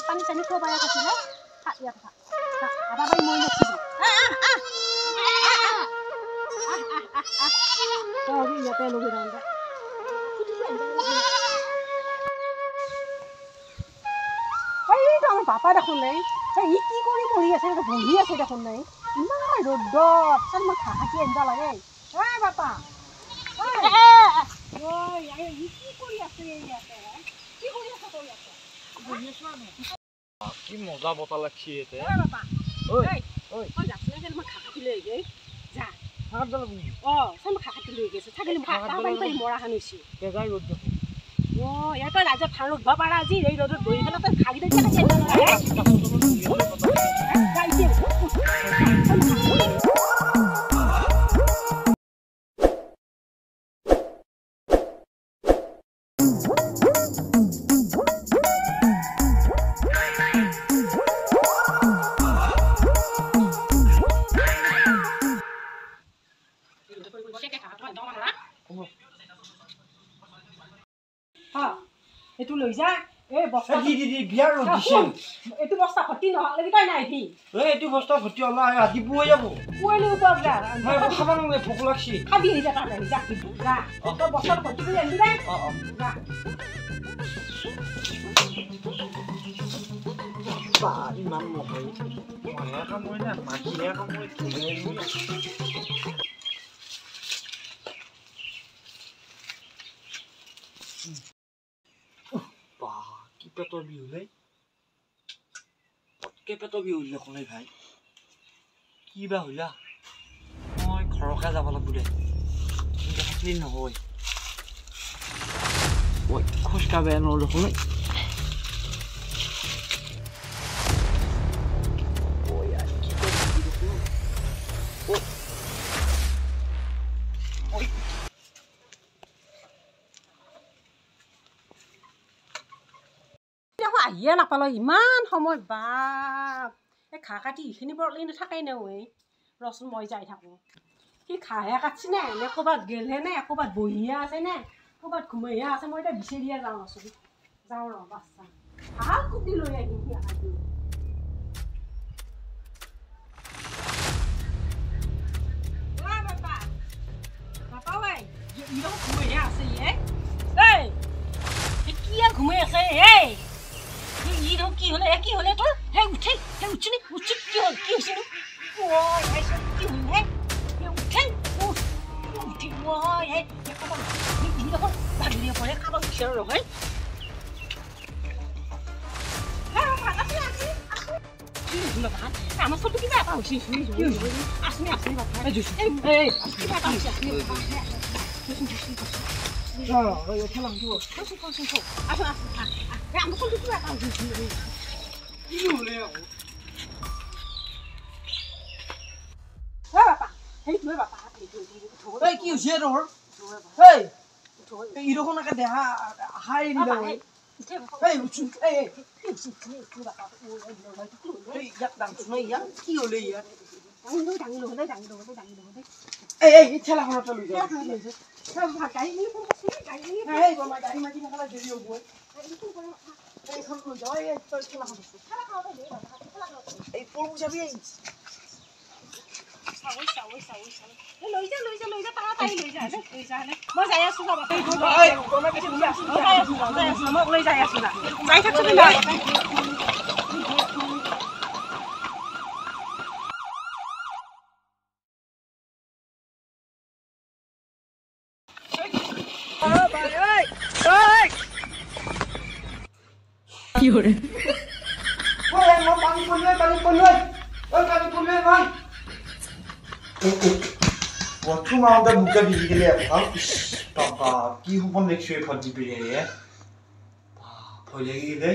পানী চানী খুব পাই আছিলে আদা বাই মই নছিলো ইয়াতে লগে যাওঁ আমার বাপা দেখোন নাই ই কি কৰি আছে বহি আছে দেখোন নাই ইমান ৰ'দত চল মই খাটি আনিব লাগে বাপা ই কি কৰি আছে ইয়াতে কি কৰি আছে তই ইয়াতে বহি আছো আমি কি মজা বতা লাগছে এতে বাপা ঐ যাচনে যে মই খাটি লৈ গৈ যা হাত দল বুনি চল মই খাটি লৈ গৈছে ছাগলী পাই মৰা হানিছি কেজাই ৰ'দ দেখো ইয়াৰ তই ৰাইজে ভাল ৰ'দব পাৰা আজি এই ৰ'দত বহি পেলাই তই খালি দে এইটো লৈ যা এই বস্তা দি বিয়াৰ ৰ'দ দিছে এইটো বস্তা ভৰ্তি নহ'লে তই নাইবি এইটো বস্তা ভৰ্তি হ'ল ৰাতি পুৱাই যাব পুৱাইলৈ ওপৰত যা মই খাব নালাগে ভোক লাগছি খাবি যা তাতে যা যা তই বস্তা ভৰ্তি কৰি আনিবি দে যা ইমান নহয় মানুহে কামৰে না মাখিয়ে কামৰে কি পেটৰ বিহু হে পটকে পেটৰ বিহু হলে কোনে ভাই কি বা হইলা মই ঘৰকে যাব লাগব দে থাকিলে নহয় মই খোজকাঢ়িব নোৱাৰো দেখোন আহিয়ে নাপালো ইমান সময় বাপ এই ঘাঁহ কাটি এইখিনি বৰলি নাথাকেই নে ৰচোন মই যাই থাকোঁ সি ঘাঁহে কাটছি নে নে ক'ৰবাত গেলহে নে ক'ৰবাত বহিয়ে আছে নে ক'ৰবাত ঘুমাইহে আছে মই এতিয়া বিচাৰিয়ে যাওঁ আছোঁ যাওঁ ৰ বাচ্চা ভাল কুটি লৈ আহিম সি আহি ঘুমাইহে আছে কি ঘুমাই আছে কি হলে কি হলে তোৰ উঠে উঠছি নি উঠছি কি হল কি হৈছে কি হলে কাবাক বিচাৰ নহয় আমাৰ ছোট কিবা এটা হৈছে আসনি কি হৈছে তোৰ ইৰকম একে দেহা হাই নিবা কি হলে ইয়াত ঠেলাখনতে লৈ যা কি হরে পানি পড়লে ভাই প্রথম আমাদের বুকে ভিজে গেলে বাবা কি হব দেখছো এই ফজি পেরিয়ে ভয় লেগে গেলে